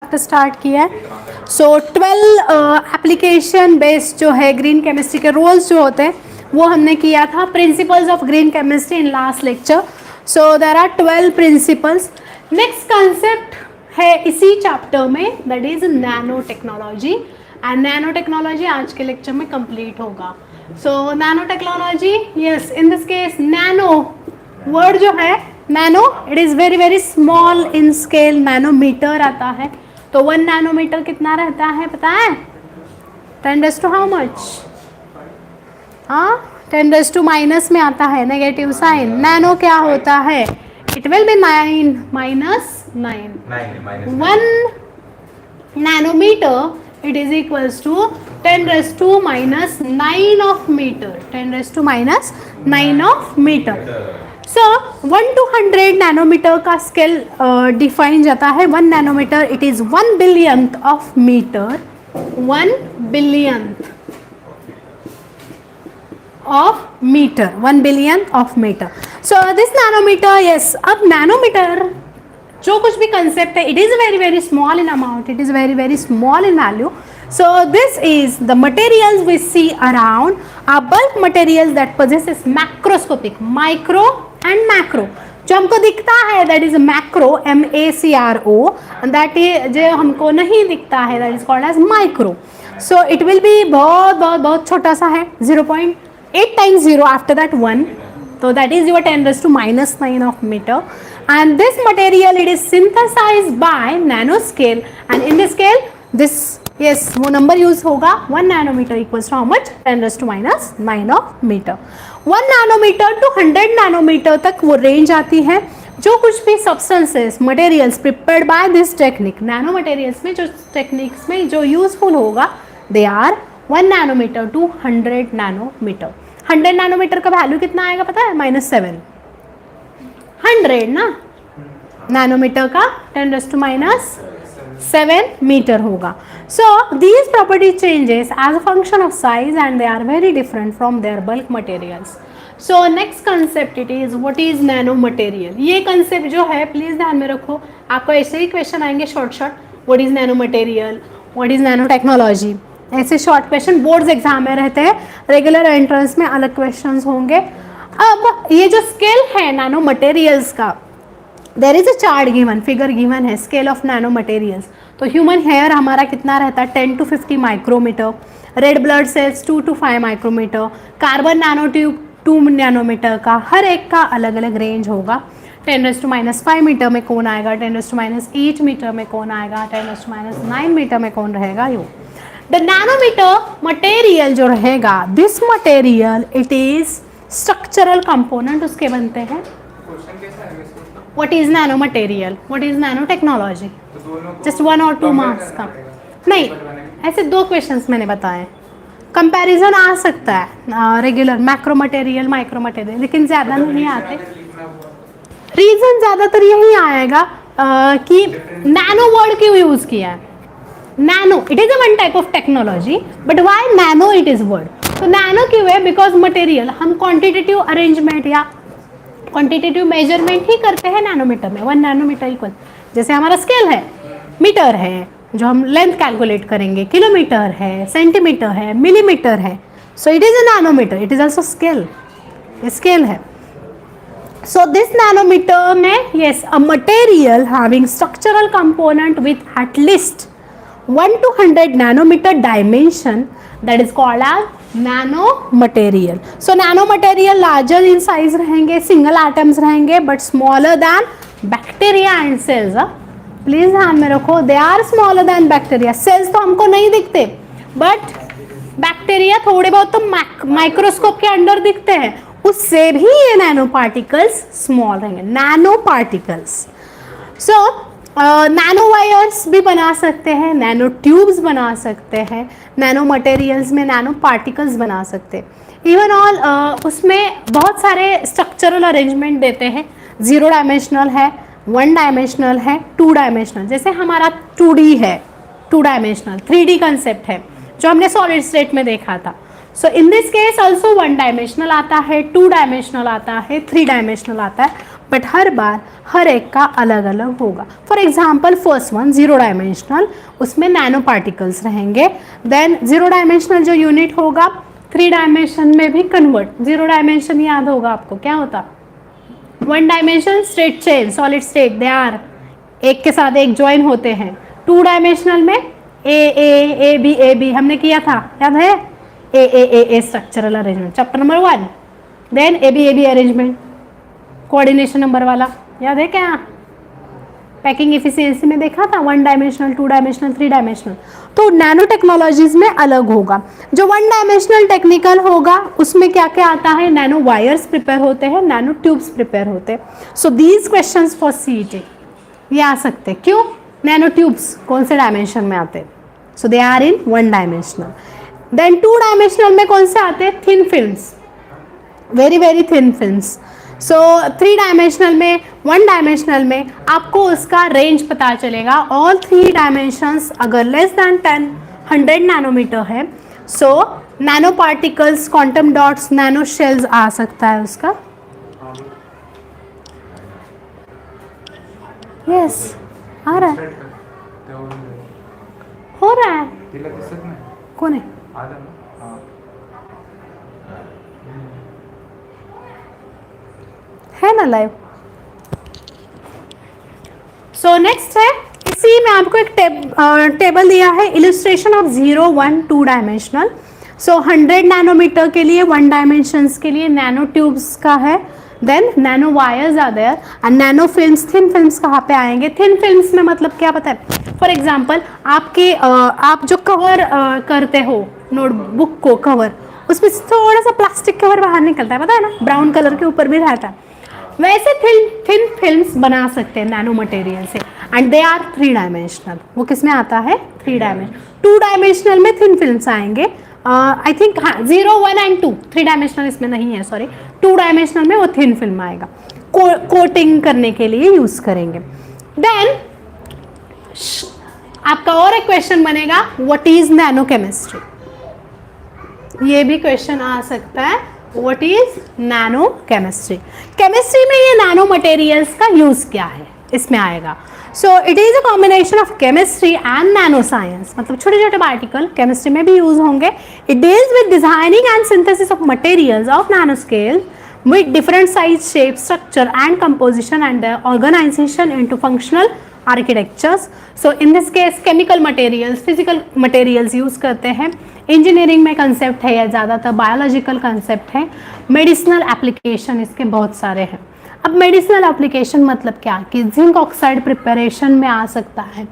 Start किया है। सो 12 application based जो है ग्रीन केमिस्ट्री के रोल्स जो होते हैं वो हमने किया था। Principles of green chemistry in last lecture. So there are 12 principles. Next concept है इसी चैप्टर में, that is nano technology. And nano technology आज के लेक्चर में कंप्लीट होगा। So nano technology, yes, in this case nano word जो है nano, it is very very small in scale. Nanometre आता है, तो 1 नैनोमीटर कितना रहता है पता है? 10 रेज़ टू हाउ मच? हाँ, 10 रेज़ टू माइनस में आता है नेगेटिव साइन। नैनो क्या होता है? It will be 9 minus 9। 1 nanometre it is equals to 10 raise to minus 9 of metre. 10 raise to minus 9 of metre. So 1 to 100 nanometre का scale define जाता है। 1 nanometre it is 1 billionth of metre. 1 billionth of metre, 1 billionth of metre. So this nanometre, yes, अब nanometre जो कुछ भी concept है, it is very very small in amount, it is very very small in value. So this is the materials we see around are bulk materials that possesses macroscopic, micro and macro. जो हमको दिखता है that is macro, MACRO, and that is जो हमको नहीं दिखता है that is called as micro. So it will be बहुत बहुत बहुत छोटा सा है, 0.8 times 0 after that 1. So that is your 10 raised to minus 9 of meter. And this material it is synthesized by nanoscale, and in this scale this, yes, वो number use होगा. 1 nanometre equals to how much? 10 raise to minus 9 of metre. 1 nanometre to 100 nanometre तक वो range आती है. जो कुछ भी substances, materials prepared by this technique, nano materials में जो टेक्निक्स में जो यूजफुल होगा, they are 1 nanometre to 100 nanometre. 100 nanometre का वैल्यू कितना आएगा पता है? -7. 100 ना नैनोमीटर का 10 रेज़ टू माइनस 7 मीटर होगा. So these property changes as a function of size and they are very different from their bulk materials. So next concept it is what is nano material. ये concept जो है please ध्यान में रखो, आपको ऐसे ही question आएंगे short. What is nano material, what is nano technology, ऐसे शॉर्ट क्वेश्चन बोर्ड्स एग्जाम में रहते हैं. रेगुलर एंट्रेंस में अलग क्वेश्चन होंगे. अब ये जो स्केल है नैनो मटेरियल्स का, there is a chart given, figure given है, स्केल ऑफ नैनो मटेरियल्स. तो ह्यूमन हेयर हमारा कितना रहता है? 10 to 50 micrometre. Red blood cells 2 to 5 micrometre. Carbon nano tube 2 nanometre का. हर एक का अलग अलग रेंज होगा. 10 रेज़ टू माइनस 5 मीटर में कौन आएगा? 10 रेज़ टू माइनस 8 मीटर में कौन आएगा? 10 रेज़ टू माइनस 9 मीटर में कौन रहेगा? यू द नैनोमीटर मटेरियल जो रहेगा, this material it is structural component उसके बनते हैं. What is nano material? What is nano technology? Just 1 or 2 marks का नहीं, ऐसे 2 क्वेश्चंस मैंने बताए. कंपैरिजन आ सकता है regular macro material micro material, लेकिन ज़्यादा नहीं आते. रीज़न ज़्यादातर यही आएगा कि नैनो वर्ड क्यों यूज़ किया है. Nano it is a one type of technology, but why nano it is word. तो नैनो क्यों है? बिकॉज मटेरियल हम क्वान्टिटेटिव अरेंजमेंट या क्वांटिटेटिव मेजरमेंट ही करते हैं नैनोमीटर में. 1 नैनोमीटर इक्वल, जैसे हमारा स्केल है, मीटर है जो हम लेंथ कैलकुलेट करेंगे, किलोमीटर है, सेंटीमीटर है, मिलीमीटर है. So it is a nanometre, it is also scale. Scale है. सो दिस नैनोमीटर में, yes, a material having structural component with at least 1 to 100 nanometre dimension, that is called as nano material. So nano material larger in size रहेंगे, single atoms रहेंगे, but smaller than bacteria and cells. Please ध्यान में रखो, they are smaller than bacteria. Sales तो हमको नहीं दिखते, but bacteria थोड़े बहुत तो माइक्रोस्कोप के अंडर दिखते हैं. उससे भी ये नैनो पार्टिकल्स स्मॉल रहेंगे, नैनो पार्टिकल्स. सो नैनो वायर्स भी बना सकते हैं, नैनो ट्यूब्स बना सकते हैं, नैनो मटेरियल्स में नैनो पार्टिकल्स बना सकते हैं. इवन ऑल उसमें बहुत सारे स्ट्रक्चरल अरेंजमेंट देते हैं. 0 डायमेंशनल है, 1 डायमेंशनल है, 2 डायमेंशनल. जैसे हमारा 2D है, 2 डायमेंशनल, 3D कंसेप्ट है जो हमने सॉलिड स्टेट में देखा था. So in this case also 1 dimensional आता है, 2 डायमेंशनल आता है, 3 डायमेंशनल आता है. बट हर बार हर एक का अलग अलग होगा. For example first one 0 dimensional, उसमें नैनो पार्टिकल्स रहेंगे. देन 0 डायमेंशनल जो यूनिट होगा 3 डायमेंशन में भी कन्वर्ट. 0 डायमेंशन याद होगा आपको क्या होता, 1 dimension straight chain solid state, they are एक के साथ एक ज्वाइन होते हैं. 2 डायमेंशनल में ए बी हमने किया था, याद है, a structural arrangement chapter number 1. Then A B arrangement coordination number वाला, याद है क्या, पैकिंग इफिशियंसी में देखा था. 1 डायमेंशनल, 2 डायमेंशनल, 3 डायमेंशनल. तो नैनो टेक्नोलॉजीज में अलग होगा. जो 1 डायमेंशनल टेक्निकल होगा उसमें क्या क्या आता है, नैनो वायर्स प्रिपेयर होते हैं, नैनो ट्यूब्स प्रिपेयर होते हैं. So these questions for CET ये आ सकते हैं. क्यों, नैनो ट्यूब्स कौन से डायमेंशन में आते हैं, so they are in 1 dimensional. Then 2 dimensional में कौन से आते हैं, thin films, very very thin films. So 3 dimensional में, 1 डायमेंशनल में आपको उसका रेंज पता चलेगा. ऑल 3 डायमेंशंस अगर लेस दैन 100 नैनोमीटर है, so nano particles, quantum dots, nano shells आ सकता है उसका. यस आ रहा है, हो रहा है. कौन है, है ना लाइव. सो नेक्स्ट है, इसी में आपको एक टेबल दिया है, illustration of 0, 1, 2 dimensional. So 100 nanometre के लिए 1 डायमेंशंस के लिए नैनो ट्यूब्स का है. Then nano wires are there and nano films. Thin films कहाँ पे आएंगे, थिन फिल्म्स में मतलब क्या पता है, फॉर एग्जाम्पल आपके आप जो कवर करते हो नोटबुक को कवर, उसमें थोड़ा सा प्लास्टिक कवर बाहर निकलता है, पता है ना, ब्राउन कलर के ऊपर भी रहता है. वैसे थिन फिल्म्स बना सकते हैं नैनो मटेरियल से एंड दे आर 3 डायमेंशनल. वो किस में आता है, 3 डायमेंशनल. 2 डायमेंशनल में थिन फिल्म्स आएंगे, आई थिंक हाँ 0, 1 एंड 2. 3 डायमेंशनल इसमें नहीं है, सॉरी. 2 डायमेंशनल में वो थिन फिल्म आएगा, कोटिंग करने के लिए यूज करेंगे. देन आपका और एक क्वेश्चन बनेगा, व्हाट इज नैनो केमिस्ट्री. ये भी क्वेश्चन आ सकता है, what is nano chemistry. Chemistry में ये नैनो मटेरियल्स का यूज क्या है, इसमें आएगा. सो it is a combination of chemistry and nano science, मतलब छोटे छोटे पार्टिकल केमिस्ट्री में भी यूज होंगे. It deals with designing and synthesis of materials of nano scale with different size, shape, structure and composition and their organization into functional architectures. So in this case chemical materials, physical materials use करते हैं. Engineering में concept है या ज़्यादातर biological concept है. Medicinal application इसके बहुत सारे हैं. अब मेडिसिनल एप्लीकेशन मतलब क्या, कि जिंक ऑक्साइड प्रिपरेशन में आ सकता है.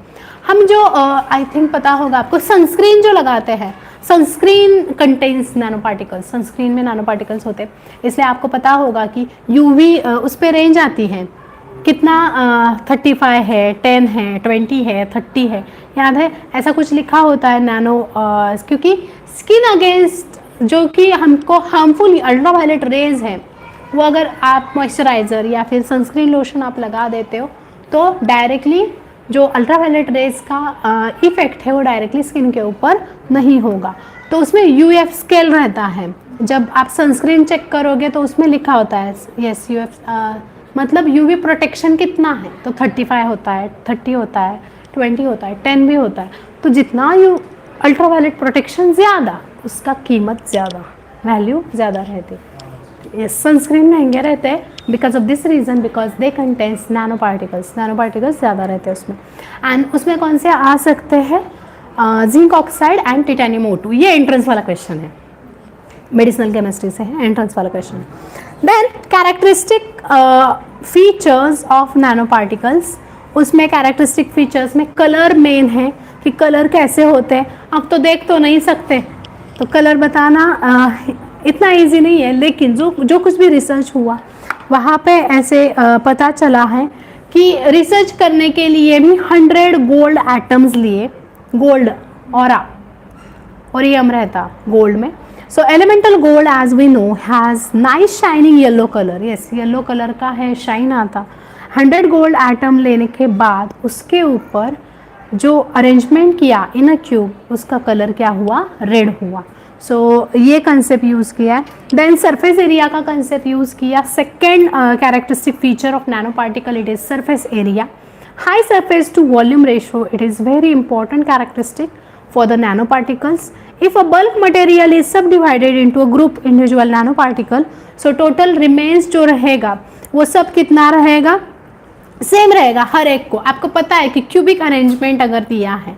हम जो आई थिंक पता होगा आपको, सनस्क्रीन जो लगाते हैं, sunscreen contains nano particles, sunscreen में नैनो पार्टिकल्स होते हैं. इसलिए आपको पता होगा कि यूवी उस पर रेंज आती है कितना, 35 है, 10 है, 20 है, 30 है, याद है, ऐसा कुछ लिखा होता है नैनो. क्योंकि स्किन अगेंस्ट जो कि हमको हार्मफुल अल्ट्रावायलेट रेज है, वो अगर आप मॉइस्चराइज़र या फिर सनस्क्रीन लोशन आप लगा देते हो तो डायरेक्टली जो अल्ट्रावायलेट रेज का इफेक्ट है वो डायरेक्टली स्किन के ऊपर नहीं होगा. तो उसमें यूएफ स्केल रहता है. जब आप सनस्क्रीन चेक करोगे तो उसमें लिखा होता है यस यूएफ, मतलब यूवी प्रोटेक्शन कितना है, तो 35 होता है, 30 होता है, 20 होता है, 10 भी होता है. तो जितना अल्ट्रावायलेट प्रोटेक्शन ज़्यादा, उसका कीमत ज़्यादा, वैल्यू ज़्यादा रहती है. yes, सनस्क्रीन महंगे रहते हैं because of this reason, because they contains nano particles ज़्यादा रहते हैं उसमें. एंड उसमें कौन से आ सकते हैं, zinc oxide and titanium O2. ये एंट्रेंस वाला क्वेश्चन है, मेडिसिनल केमिस्ट्री से है, एंट्रेंस वाला question. Then characteristic features of nano particles, उसमें कैरेक्टरिस्टिक फीचर्स में कलर मेन है कि कलर कैसे होते हैं. अब तो देख तो नहीं सकते, तो कलर बताना इतना इजी नहीं है, लेकिन जो कुछ भी रिसर्च हुआ वहाँ पे ऐसे पता चला है कि रिसर्च करने के लिए भी 100 गोल्ड एटम्स लिए, गोल्ड ओरियम रहता गोल्ड में. So elemental gold as we know has nice shining yellow colour. Yes, yellow colour का है, शाइन आता. 100 गोल्ड एटम लेने के बाद उसके ऊपर जो अरेंजमेंट किया इन अ क्यूब, उसका कलर क्या हुआ, रेड हुआ. सो ये कंसेप्ट यूज़ किया है। देन सरफेस एरिया का कंसेप्ट यूज़ किया। Second characteristic feature of nano particle it is surface area. High surface to volume ratio, it is very important characteristic for the nanoparticles. If a bulk material is subdivided into a group individual nanoparticle, so total remains जो रहेगा वो सब कितना रहेगा, same रहेगा हर एक को। आपको पता है कि क्यूबिक अरेंजमेंट अगर दिया है,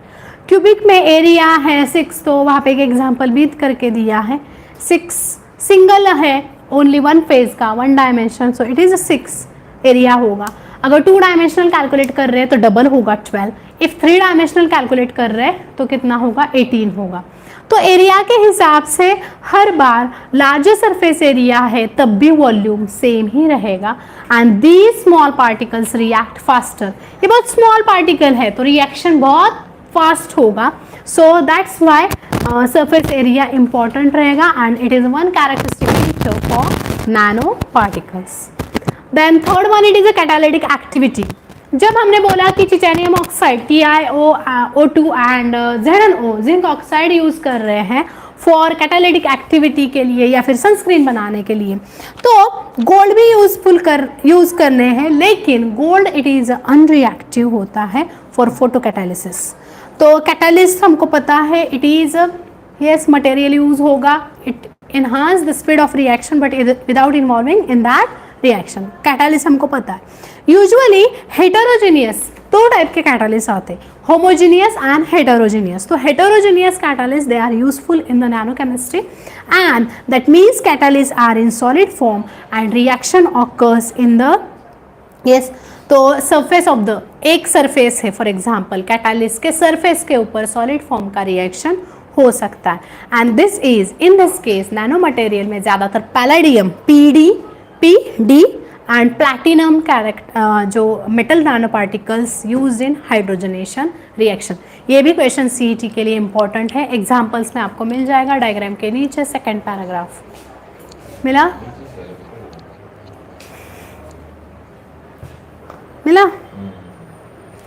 क्यूबिक में एरिया है 6, तो वहाँ पे एक एग्जांपल भी करके दिया है 6, सिंगल है ओनली वन फेज का, one dimension, so it is 6 area होगा। अगर 2 डायमेंशनल कैलकुलेट कर रहे हैं तो डबल होगा 12, इफ 3 डायमेंशनल कैलकुलेट कर रहे हैं तो कितना होगा 18 होगा। तो एरिया के हिसाब से हर बार लार्जर सरफेस एरिया है तब भी वॉल्यूम सेम ही रहेगा। And these small particles react faster, ये बहुत स्मॉल पार्टिकल है तो रिएक्शन बहुत फास्ट होगा। So that's why surface area important रहेगा and it is one characteristic feature for nano particles. Then third one it is a catalytic activity. जब हमने बोला कि titanium oxide TiO2 and ZnO zinc oxide use कर रहे हैं for catalytic activity के लिए या फिर सनस्क्रीन बनाने के लिए, तो गोल्ड भी यूज़ करने हैं, लेकिन गोल्ड इट इज़ अनरिएक्टिव होता है फॉर फोटो कैटालिसिस। तो कैटालिस्ट हमको पता है it is yes material use होगा, it enhance the speed of reaction but without involving in that reaction. Catalyst हमको पता है। यूजुअली हेटेरोजीनियस 2 टाइप के कैटालिस्ट आते हैं, होमोजीनियस एंड हेटेरोजीनियस। तो heterogeneous catalyst they are useful in the nano chemistry and that means catalyst are in solid form and reaction occurs in the yes. तो surface of the एक surface है for example, catalyst के surface के ऊपर solid form का reaction हो सकता है and this is in this case nano material में ज़्यादातर पैलेडियम PD एंड प्लैटिनम जो metal nano particles use in hydrogenation reaction. ये भी क्वेश्चन CET के लिए इंपॉर्टेंट है। एग्जाम्पल्स में आपको मिल जाएगा डायग्राम के नीचे, सेकेंड पैराग्राफ मिला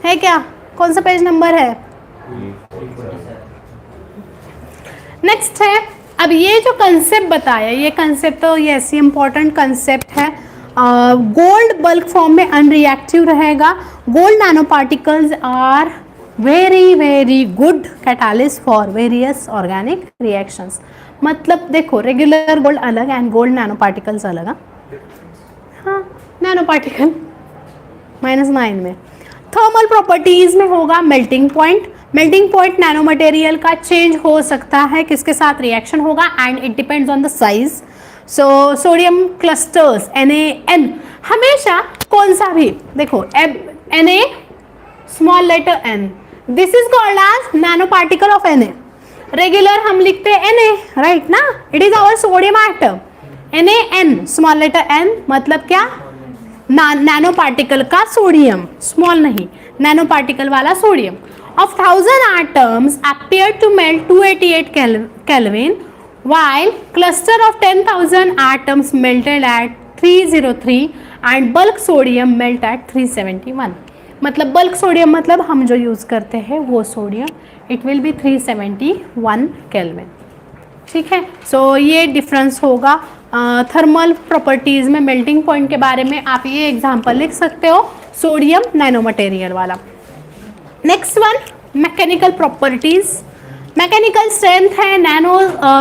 है क्या? कौन सा पेज नंबर है? नेक्स्ट है, अब ये जो कंसेप्ट बताया, ये कंसेप्ट तो यस इंपॉर्टेंट कंसेप्ट है। गोल्ड बल्क फॉर्म में अनरिएक्टिव रहेगा। Gold nano particles are very very good catalyst for various organic reactions. मतलब देखो रेगुलर गोल्ड अलग एंड गोल्ड नैनो पार्टिकल्स अलग। हाँ नैनो पार्टिकल -9 में। थर्मल प्रॉपर्टीज में होगा melting point. Melting point nano material का चेंज हो सकता है, किसके साथ रिएक्शन होगा and it depends on the size. So sodium clusters NaN हमेशा कौन सा भी देखो Na small letter n, this is called as nano particle of Na। Regular हम लिखते हैं Na राइट ना, it is our sodium atom. NaN small letter n मतलब क्या? नैनो पार्टिकल का सोडियम, स्मॉल नहीं, नैनो पार्टिकल वाला sodium of 1000 atoms appear to melt 288 Kelvin while cluster of 10,000 atoms melted at 303 and bulk sodium melt at 371। मतलब bulk sodium मतलब हम जो use करते हैं वो sodium, it will be 371 kelvin. ठीक है, सो ये डिफरेंस होगा। थर्मल प्रॉपर्टीज़ में मेल्टिंग पॉइंट के बारे में आप ये एग्जांपल लिख सकते हो, सोडियम नैनो मटेरियल वाला। Next one mechanical properties. Mechanical strength है nano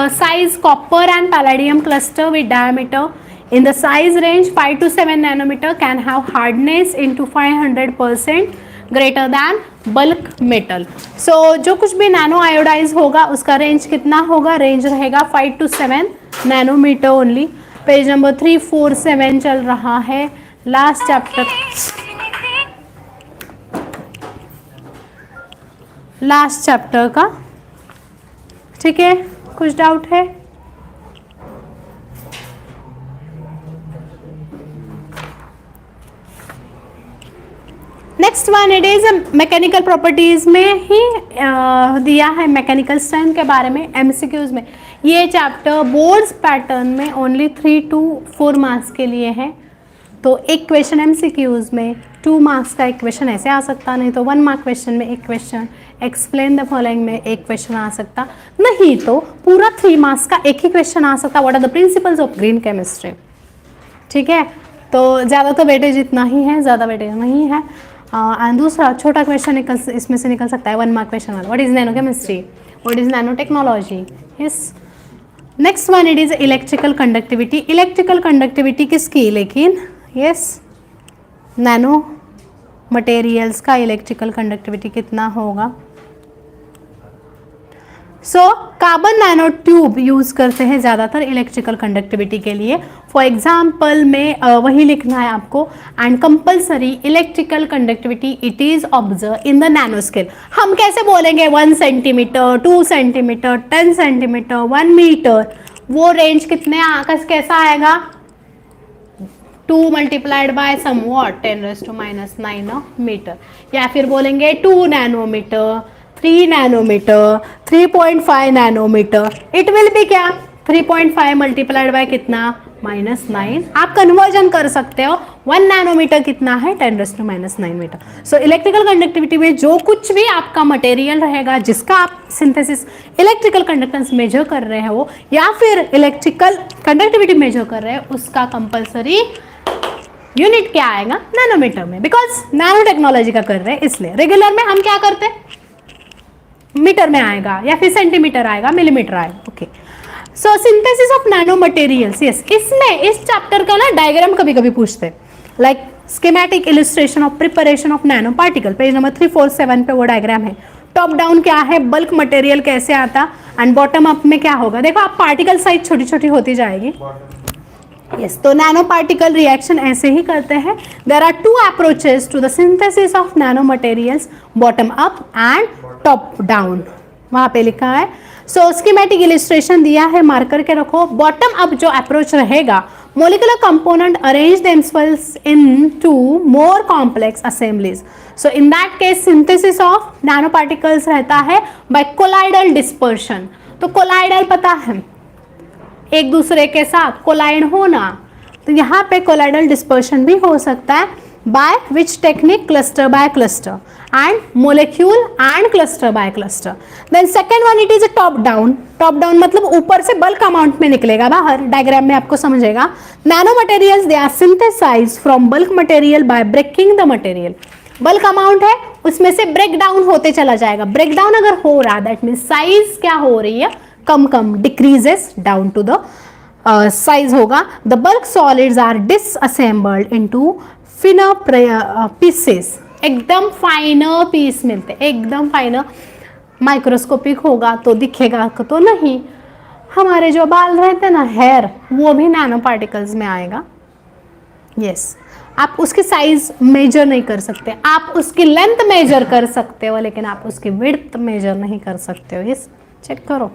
size copper and palladium cluster with diameter in the size range 5 to 7 nanometre can have hardness into 500% greater than bulk metal. So जो कुछ भी nano iodise होगा उसका range कितना होगा? Range रहेगा 5 to 7 nanometre only. Page number 347 चल रहा है, लास्ट चैप्टर, लास्ट चैप्टर का। ठीक है, कुछ डाउट है? Next one it is mechanical properties में ही दिया है मैकेनिकल स्ट्रेंथ के बारे में MCQs में। ये चैप्टर बोर्ड्स पैटर्न में ओनली 3 to 4 मार्क्स के लिए है। तो एक क्वेश्चन MCQs में 2 मार्क्स का एक क्वेश्चन ऐसे आ सकता, नहीं तो 1 मार्क क्वेश्चन में एक क्वेश्चन एक्सप्लेन द फॉलोइंग में एक क्वेश्चन आ सकता, नहीं तो पूरा 3 मार्क्स का एक ही क्वेश्चन आ सकता, what are the principles of green chemistry. ठीक है, तो ज़्यादा तो वेटेज इतना ही है, ज़्यादा वेटेज नहीं है। एंड दूसरा छोटा क्वेश्चन इसमें से निकल सकता है 1 मार्क क्वेश्चन वाला, what is nano chemistry, what is nano technology. Yes, next one it is electrical conductivity. Electrical conductivity किसकी, लेकिन यस नैनो मटेरियल्स का इलेक्ट्रिकल कंडक्टिविटी कितना होगा। So carbon nano tube use करते हैं ज़्यादातर इलेक्ट्रिकल कंडक्टिविटी के लिए। फॉर एग्जाम्पल में वही लिखना है आपको, and compulsory electrical conductivity it is observe in the nano scale. हम कैसे बोलेंगे 1 सेंटीमीटर, 2 सेंटीमीटर, 10 सेंटीमीटर, 1 मीटर, वो रेंज कितने कैसा आएगा, 2 multiplied by some what 10⁻⁹ metre, या फिर बोलेंगे 2 nanometre, 3 nanometre, 3.5 nanometre, it will be क्या 3.5 मल्टीप्लाइड बाय कितना -9। आप कन्वर्जन कर सकते हो, 1 नैनोमीटर कितना है 10⁻⁹ मीटर। सो इलेक्ट्रिकल कंडक्टिविटी में जो कुछ भी आपका मटेरियल रहेगा जिसका आप सिंथेसिस इलेक्ट्रिकल कंडक्टेंस मेजर कर रहे हो या फिर इलेक्ट्रिकल कंडक्टिविटी मेजर कर रहे हो, उसका कंपल्सरी यूनिट क्या आएगा नैनोमीटर में, बिकॉज नैनो टेक्नोलॉजी का कर रहे हैं इसलिए। रेगुलर में हम क्या करते हैं, मीटर में आएगा या फिर सेंटीमीटर आएगा, मिलीमीटर आएगा। Okay, so synthesis of nano materials, yes इसमें इस चैप्टर का ना डायग्राम कभी कभी पूछते हैं, like schematic illustration of preparation of nano particle, page number 347 पे वो डायग्राम है। टॉप डाउन क्या है, बल्क मटेरियल कैसे आता, एंड बॉटम अप में क्या होगा। देखो आप पार्टिकल साइज छोटी छोटी होती जाएगी। यस, तो नैनो पार्टिकल रिएक्शन ऐसे ही करते हैं। There are 2 approaches to the synthesis of nano materials, bottom up and top down, वहाँ पे लिखा है। सो स्कीमेटिक इलस्ट्रेशन दिया है, मार्क करके रखो। बॉटम अप जो अप्रोच रहेगा, molecular component arrange themselves into more complex assemblies. So in that case synthesis of nano particles रहता है बाय कोलाइडल डिस्पर्शन। तो कोलाइडल पता है, एक दूसरे के साथ कोलाइड होना, तो यहाँ पे कोलाइडल डिस्पर्शन भी हो सकता है by which technique, cluster by cluster and molecule and cluster by cluster. Then second one it is a top down. Top down मतलब ऊपर से बल्क अमाउंट में निकलेगा बाहर, डायग्राम में आपको समझेगा। Nano materials they are synthesized from bulk material by breaking the material. Bulk amount है, उसमें से ब्रेक डाउन होते चला जाएगा। ब्रेक डाउन अगर हो रहा है दैट मीन साइज क्या हो रही है, कम कम, decreases down to the size होगा। The bulk solids are disassembled into finer pieces, एकदम फाइनर पीस मिलते, एकदम फाइनर। माइक्रोस्कोपिक होगा तो दिखेगा तो नहीं। हमारे जो बाल रहते हैं ना, हेयर, वो भी नैनो पार्टिकल्स में आएगा। यस, आप उसकी साइज मेजर नहीं कर सकते, आप उसकी लेंथ मेजर कर सकते हो, लेकिन आप उसकी विड्थ मेजर नहीं कर सकते हो। यस, चेक करो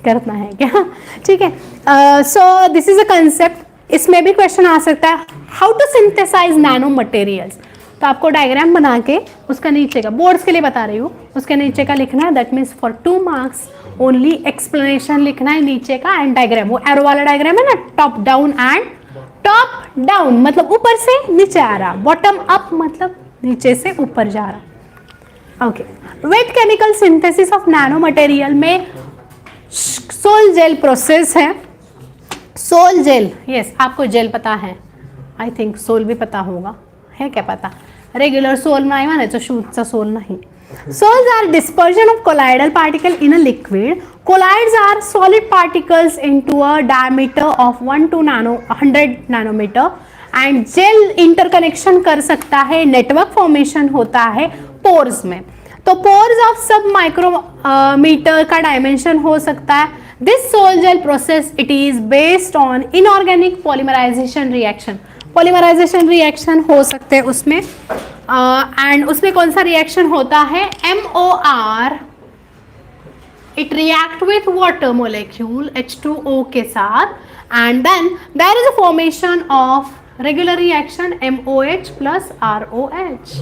करना है क्या, ठीक है। So this is a concept, इसमें भी क्वेश्चन आ सकता है how to synthesize nano materials. तो आपको डायग्राम बना के उसका नीचे का, बोर्ड्स के लिए बता रही हूँ, उसके नीचे का लिखना है। That means for 2 marks only explanation लिखना है नीचे का एंड डायग्राम, वो एरो वाला डायग्राम है ना, top down and top down मतलब ऊपर से नीचे आ रहा, बॉटम अप मतलब नीचे से ऊपर जा रहा। Okay, wait chemical synthesis of nano material में सोल जेल प्रोसेस है। सोल जेल, यस आपको जेल पता है, आई थिंक सोल भी पता होगा, है क्या पता, रेग्युलर सोल नाही म्हणायचं, शूजचा सोल नाही। Sols are dispersion of colloidal particle in a liquid. Colloids are solid particles into a diameter of 100 nanometer and gel interconnection कर सकता है, network formation होता है pores में। तो pores of सब माइक्रोमीटर का डायमेंशन हो सकता है। This sol gel process it is based on inorganic polymerization reaction. Polymerization reaction हो सकते हैं उसमें, एंड उसमें कौन सा रिएक्शन होता है, MOR, it react with water molecule H2O के साथ, and then there is a formation of regular reaction MOH plus ROH,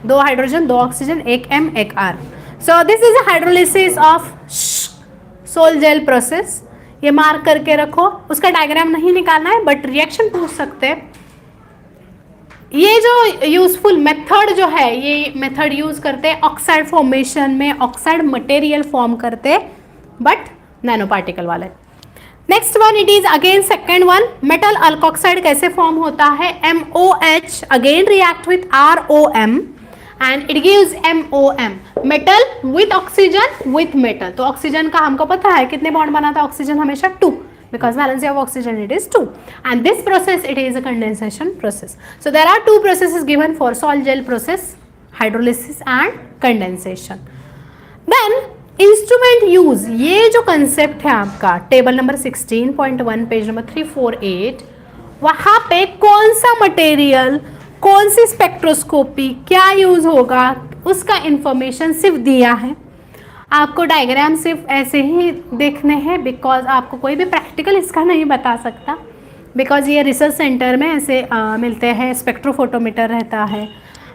2 hydrogen 2 oxygen, 1 M 1 R। So this is a hydrolysis of sol gel process. ये mark करके रखो, उसका diagram नहीं निकालना है but reaction पूछ सकते हैं। ये जो यूजफुल मेथड जो है, ये मेथड यूज करते हैं ऑक्साइड फॉर्मेशन में, ऑक्साइड मटेरियल फॉर्म करते हैं बट नैनो पार्टिकल वाले। Next one it is again second one, metal alkoxide कैसे फॉर्म होता है, MOH again react with ROM and it gives MOM, metal with oxygen with metal. तो oxygen का हमको पता है कितने बॉन्ड बनाता है ऑक्सीजन, हमेशा 2, because valency of oxygen it is 2, and this process it is a condensation process. So there are two processes given for salt gel process, hydrolysis and condensation. Then instrument use, ये जो concept है आपका table number 16.1 page number 348, वहाँ पे कौन सा material, कौन सी spectroscopy, क्या यूज होगा, उसका इंफॉर्मेशन सिर्फ दिया है। आपको डायग्राम सिर्फ ऐसे ही देखने हैं बिकॉज आपको कोई भी प्रैक्टिकल इसका नहीं बता सकता, बिकॉज ये रिसर्च सेंटर में ऐसे मिलते हैं। स्पेक्ट्रोफोटोमीटर रहता है,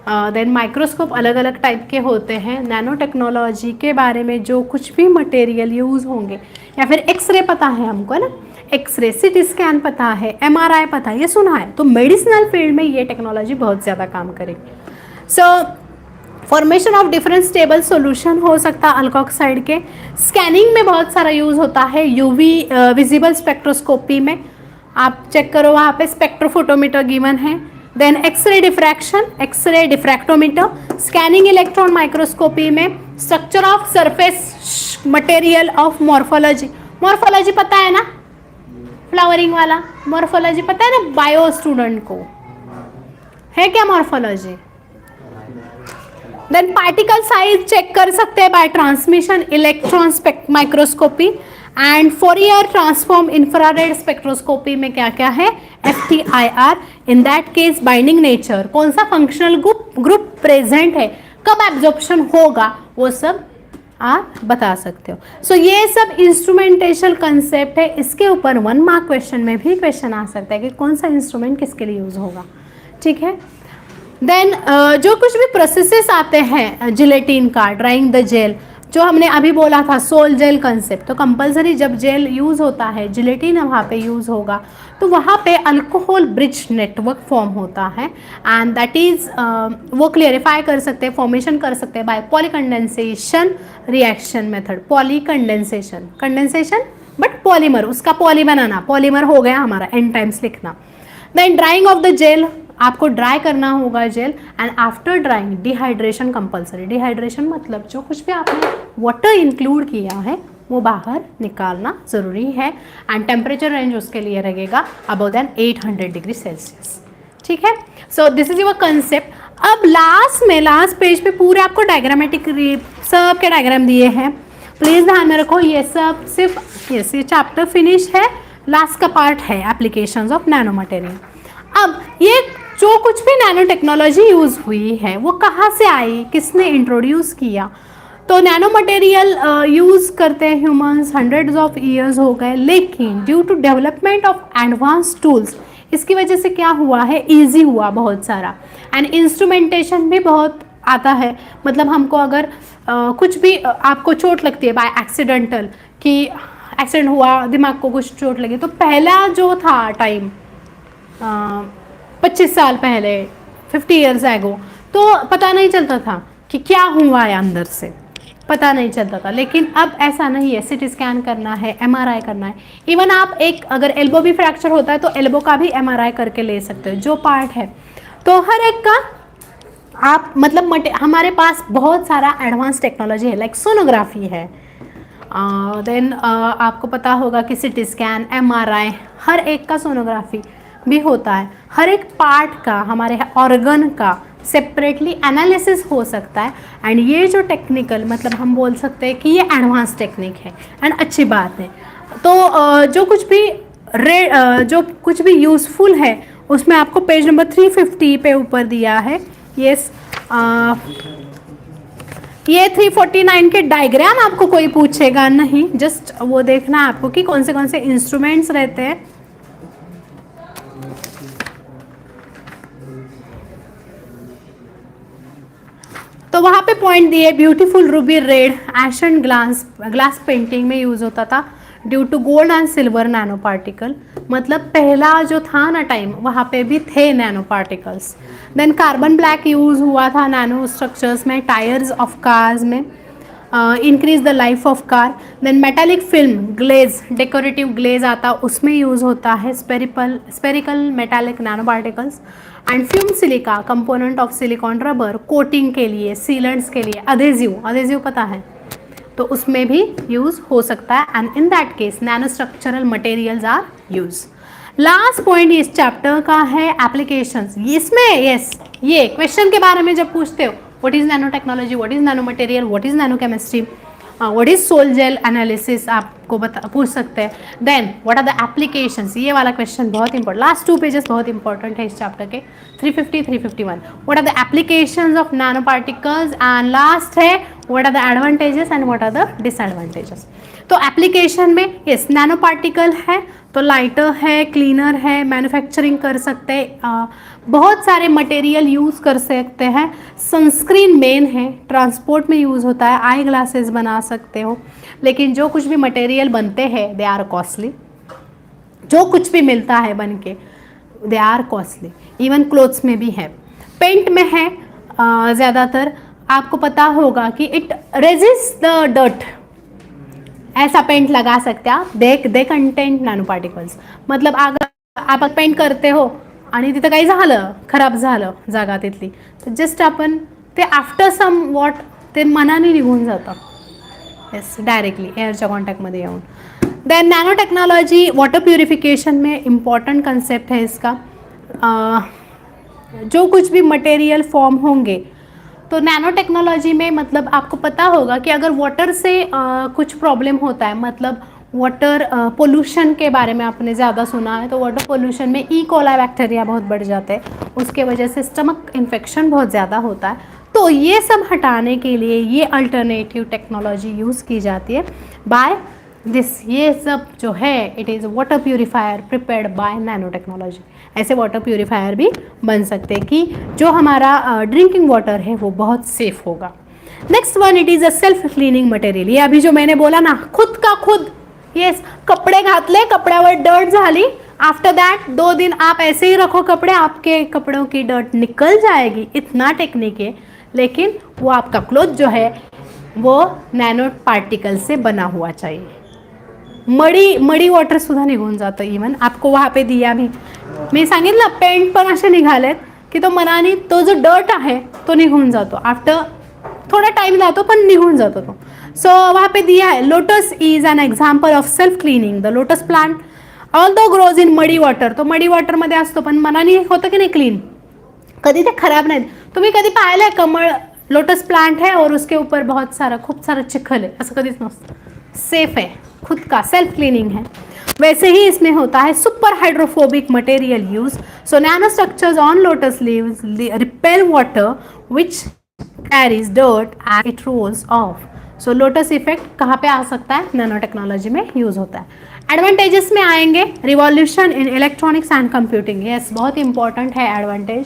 देन माइक्रोस्कोप अलग अलग टाइप के होते हैं। नैनो टेक्नोलॉजी के बारे में जो कुछ भी मटेरियल यूज़ होंगे, या फिर एक्सरे पता है हमको ना, एक्सरे, CT स्कैन पता है, MRI पता है, ये सुना है, तो मेडिसिनल फील्ड में ये टेक्नोलॉजी बहुत ज़्यादा काम करेगी। सो formation of different stable solution हो सकता है अल्कोक्साइड के। स्कैनिंग में बहुत सारा यूज़ होता है, UV विजिबल स्पेक्ट्रोस्कोपी में आप चेक करो, वहाँ पे स्पेक्ट्रोफोटोमीटर गिवन है। Then x ray diffraction, x ray diffractometer, scanning electron microscopy में structure of surface material of morphology, morphology पता है ना, फ्लावरिंग वाला मॉर्फोलॉजी पता है ना, बायो स्टूडेंट को है क्या morphology. Then particle size check कर सकते हैं by transmission electron microscopy and Fourier transform infrared spectroscopy में क्या क्या है, FTIR, in that case binding nature, कौन सा फंक्शनल ग्रुप प्रेजेंट है, कब एब्जॉर्प्शन होगा, वो सब आप बता सकते हो। सो ये सब इंस्ट्रूमेंटेशन कंसेप्ट है, इसके ऊपर 1 मार्क क्वेश्चन में भी क्वेश्चन आ सकता है कि कौन सा इंस्ट्रूमेंट किसके लिए यूज होगा, ठीक है। देन जो कुछ भी प्रोसेसेस आते हैं जिलेटिन का, ड्राइंग द जेल, जो हमने अभी बोला था सोल जेल कंसेप्ट, तो कंपलसरी जब जेल यूज़ होता है, जिलेटिन वहाँ पे यूज़ होगा, तो वहाँ पे अल्कोहल ब्रिज नेटवर्क फॉर्म होता है एंड दैट इज़ वो क्लियरिफाई कर सकते हैं, फॉर्मेशन कर सकते हैं by polycondensation reaction method. Polycondensation, condensation but polymer, उसका पॉली बनाना, पॉलीमर हो गया हमारा, एन टाइम्स लिखना। Then drying of the gel, आपको ड्राई करना होगा gel and after drying dehydration compulsory. Dehydration मतलब जो कुछ भी आपने वाटर इंक्लूड किया है वो बाहर निकालना ज़रूरी है एंड टेम्परेचर रेंज उसके लिए रहेगा अबव देन 800 डिग्री सेल्सियस, ठीक है। So this is your concept. अब लास्ट पेज पे पूरे आपको डायग्रामेटिक सब के डायग्राम दिए हैं, प्लीज़ ध्यान में रखो। ये सब सिर्फ ये चैप्टर फिनिश है, लास्ट का पार्ट है एप्लीकेशंस ऑफ नैनो मटेरियल। अब ये जो कुछ भी नैनो टेक्नोलॉजी यूज़ हुई है वो कहाँ से आई, किसने इंट्रोड्यूस किया, तो नैनो मटेरियल यूज़ करते हैं ह्यूमंस हंड्रेड्स ऑफ ईयर्स हो गए, लेकिन due to development of advance tools इसकी वजह से क्या हुआ है, इजी हुआ बहुत सारा एंड इंस्ट्रूमेंटेशन भी बहुत आता है। मतलब हमको अगर कुछ भी आपको चोट लगती है बाय एक्सीडेंटल, कि एक्सीडेंट हुआ, दिमाग को कुछ चोट लगी, तो पहला जो था टाइम 25 साल पहले, 50 ईयर्स एगो, तो पता नहीं चलता था कि क्या हुआ है अंदर से, पता नहीं चलता था। लेकिन अब ऐसा नहीं है, CT स्कैन करना है, MRI करना है, इवन आप एक अगर एल्बो भी फ्रैक्चर होता है तो एल्बो का भी MRI करके ले सकते हो, जो पार्ट है, तो हर एक का आप मतलब हमारे पास बहुत सारा एडवांस टेक्नोलॉजी है, लाइक सोनोग्राफी है, देन आपको पता होगा कि CT स्कैन, MRI, हर एक का सोनोग्राफी भी होता है, हर एक पार्ट का, हमारे ऑर्गन का सेपरेटली एनालिसिस हो सकता है एंड ये जो टेक्निकल मतलब हम बोल सकते हैं कि ये एडवांस टेक्निक है एंड अच्छी बात है। तो जो कुछ भी यूज़फुल है उसमें आपको पेज नंबर 350 पे ऊपर दिया है। यस, ये 349 के डायग्राम आपको कोई पूछेगा नहीं, जस्ट वो देखना है आपको कि कौन से इंस्ट्रूमेंट्स रहते हैं। तो वहाँ पे पॉइंट दिए, ब्यूटीफुल रूबी रेड एशन ग्लास पेंटिंग में यूज़ होता था, due to gold and silver nano particle, मतलब पहला जो था ना टाइम वहाँ पे भी थे nano particles. Then carbon black use हुआ था नैनो स्ट्रक्चर्स में, टायर्स ऑफ कार्स में, increase the life of car. Then metallic film glaze, decorative glaze आता उसमें यूज़ होता है spherical metallic nano particles. And fume silica component of silicon rubber, coating के लिए, सीलेंट्स के लिए, अधेजिव पता है तो उसमें भी यूज़ हो सकता है। And in that case nano structural materials are use. Last point इस चैप्टर का है एप्लीकेशंस। इसमें यस ये क्वेश्चन के बारे में जब पूछते हो what is nano technology, what is nano material, what is nano chemistry, what is sol gel analysis आपको पूछ सकते हैं। Then what are the applications, ये वाला क्वेश्चन बहुत इंपॉर्टेंट, लास्ट 2 पेजेस बहुत इंपॉर्टेंट है इस चैप्टर के 350 351। What are the applications of nano particles and last है what are the advantages and what are the disadvantages. तो एप्लीकेशन में यस नैनो पार्टिकल है तो लाइटर है, क्लीनर है, मैन्युफैक्चरिंग कर सकते हैं, बहुत सारे मटेरियल यूज़ कर सकते हैं। सनस्क्रीन मेन है, ट्रांसपोर्ट में यूज़ होता है, आई ग्लासेस बना सकते हो। लेकिन जो कुछ भी मटेरियल बनते हैं दे आर कॉस्टली, जो कुछ भी मिलता है बन के they are costly. Even clothes में भी है, पेंट में है ज़्यादातर। आपको पता होगा कि इट रेजिस्ट द डर्ट, ऐसा पेंट लगा सकते आप, दे कंटेंट नॅनो पार्टिकल्स। मतलब आपण पेंट करते हो आणि तिथं काही झालं, खराब झालं जागा तिथली, तर जस्ट आपण ते आफ्टर सम वॉट ते मनाने निघून जातं, येस डायरेक्टली एअरच्या कॉन्टॅक्टमध्ये येऊन। Then nano technology water purification में इम्पॉर्टेंट कंसेप्ट है इसका। जो कुछ भी मटेरियल फॉर्म होंगे तो नैनो टेक्नोलॉजी में मतलब आपको पता होगा कि अगर वाटर से कुछ प्रॉब्लम होता है, मतलब वाटर पोल्यूशन के बारे में आपने ज़्यादा सुना है, तो वाटर पोल्यूशन में ई कोलाई बैक्टीरिया बहुत बढ़ जाते हैं, उसके वजह से स्टमक इन्फेक्शन बहुत ज़्यादा होता है। तो ये सब हटाने के लिए ये अल्टरनेटिव टेक्नोलॉजी यूज़ की जाती है बाय दिस। ये सब जो है it is water purifier prepared by nano technology. ऐसे वाटर प्यूरिफायर भी बन सकते हैं कि जो हमारा ड्रिंकिंग वाटर है वो बहुत सेफ होगा। Next one it is a self cleaning material. ये अभी जो मैंने बोला ना, खुद का खुद, येस कपडे घातले, कपड्यावर डर्ट झाली, आफ्टर दैट 2 दिन आप ऐसे ही रखो कपड़े, आपके कपड़ों की डर्ट निकल जाएगी, इतना टेक्निक है। लेकिन वो आपका क्लोथ जो है वो नॅनो पार्टिकल से बना हुआ चाहिए। मडी वॉटर सुद्धा निघून जातं। इवन आपको वहाँ पे दिया भी, मी सांगितलं पेंट पण असे निघालेत की तो मनाने तो जो डर्ट आहे तो निघून जातो, आफ्टर थोड़ा टाइम जातो पण निघून जातो तो। सो वहाँ पे दिया है lotus is an example of self cleaning. The lotus plant although grows in muddy water, तो मडी वॉटरमध्ये असतो पण मनाने होतं की नाही क्लीन, कधी ते खराब नाही। तुम्ही कधी पाहिलं आहे कमळ लोटस प्लांट है और उसके ऊपर बहुत सारा खूब सारा चिखल है, असं कधीच नसतं, सेफ है, खुद का सेल्फ क्लीनिंग है। वैसे ही इसमें होता है super hydrophobic material use. So nano structures on lotus leaves repel water which carries dirt and it rolls off. So lotus effect कहाँ पे आ सकता है, नैनो टेक्नोलॉजी में यूज होता है। एडवांटेजेस में आएंगे, revolution in electronics and computing, yes बहुत इंपॉर्टेंट है एडवांटेज।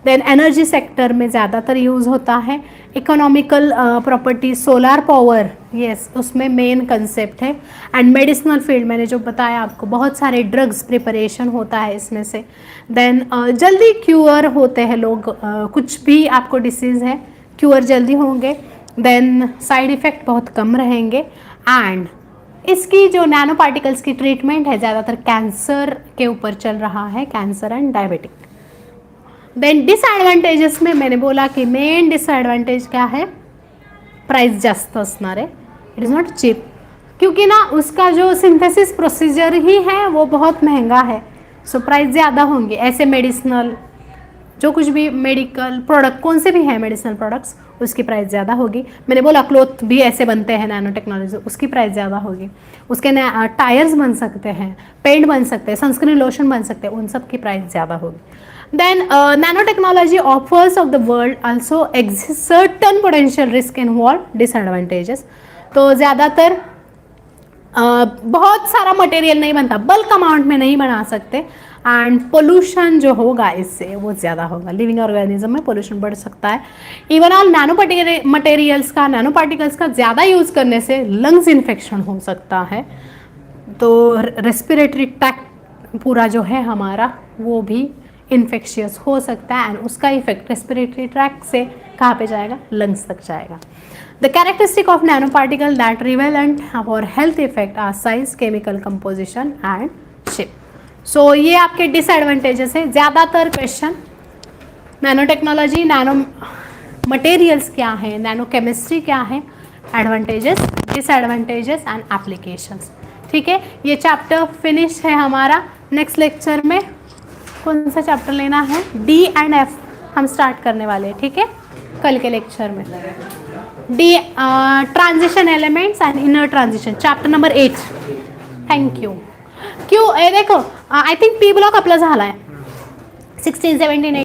देन एनर्जी सेक्टर में ज़्यादातर यूज़ होता है। Economical property solar power, yes उसमें मेन कंसेप्ट है। एंड मेडिसिनल फील्ड मैंने जो बताया आपको, बहुत सारे ड्रग्स प्रिपरेशन होता है इसमें से। देन जल्दी क्यूअर होते हैं लोग, कुछ भी आपको डिसीज़ है क्यूअर जल्दी होंगे। देन साइड इफ़ेक्ट बहुत कम रहेंगे। एंड इसकी जो नैनो पार्टिकल्स की ट्रीटमेंट है ज़्यादातर कैंसर के ऊपर चल रहा है, cancer and diabetic. Then disadvantages में मैंने बोला कि मेन डिसएडवांटेज क्या है, प्राइस जास्त असणार है, इट इज़ नॉट चीप, क्योंकि ना उसका जो सिंथेसिस प्रोसीजर ही है वो बहुत महंगा है। सो प्राइस ज़्यादा होंगे। ऐसे मेडिसिनल जो कुछ भी मेडिकल प्रोडक्ट कौन से भी हैं मेडिसिनल प्रोडक्ट्स, उसकी प्राइस ज़्यादा होगी। मैंने बोला क्लोथ भी ऐसे बनते हैं नैनो टेक्नोलॉजी, उसकी प्राइस ज़्यादा होगी। उसके टायर्स बन सकते हैं, पेंट बन सकते हैं, सनस्क्रीन लोशन बन सकते हैं, उन सब की प्राइस ज़्यादा होगी। Then nanotechnology offers of the world also exists certain potential risk involved, disadvantages। तो ज़्यादातर बहुत सारा मटेरियल नहीं बनता, बल्क अमाउंट में नहीं बना सकते। एंड पोल्यूशन जो होगा इससे वो ज़्यादा होगा, लिविंग ऑर्गेनिज्म में पोल्यूशन बढ़ सकता है। इवन ऑल नैनो पार्टिकल्स का ज़्यादा यूज़ करने से लंग्स इन्फेक्शन हो सकता है। तो रेस्पिरेटरी ट्रैक्ट पूरा जो है हमारा वो भी इन्फेक्शियस हो सकता है, एंड उसका इफेक्ट रेस्पिरेटरी ट्रैक्ट से कहाँ पे जाएगा, लंग्स तक जाएगा. The characteristic of nano particle that relevant for health effect are size, chemical composition and shape. So ये आपके डिसएडवांटेजेस है. ज़्यादातर question nano technology, nano materials क्या है, नैनो केमिस्ट्री क्या है, एडवांटेजेस, डिसएडवांटेजेस एंड एप्लीकेशंस. ठीक है, ये चैप्टर फिनिश है हमारा. नेक्स्ट लेक्चर में कौन सा चैप्टर लेना है, डी एंड एफ हम स्टार्ट करने वाले हैं. ठीक है, कल के लेक्चर में D transition elements and inner transition, chapter number 8. Thank you. क्यों देखो, आई थिंक पी ब्लॉक आपला झाला आहे 16, 17, 18.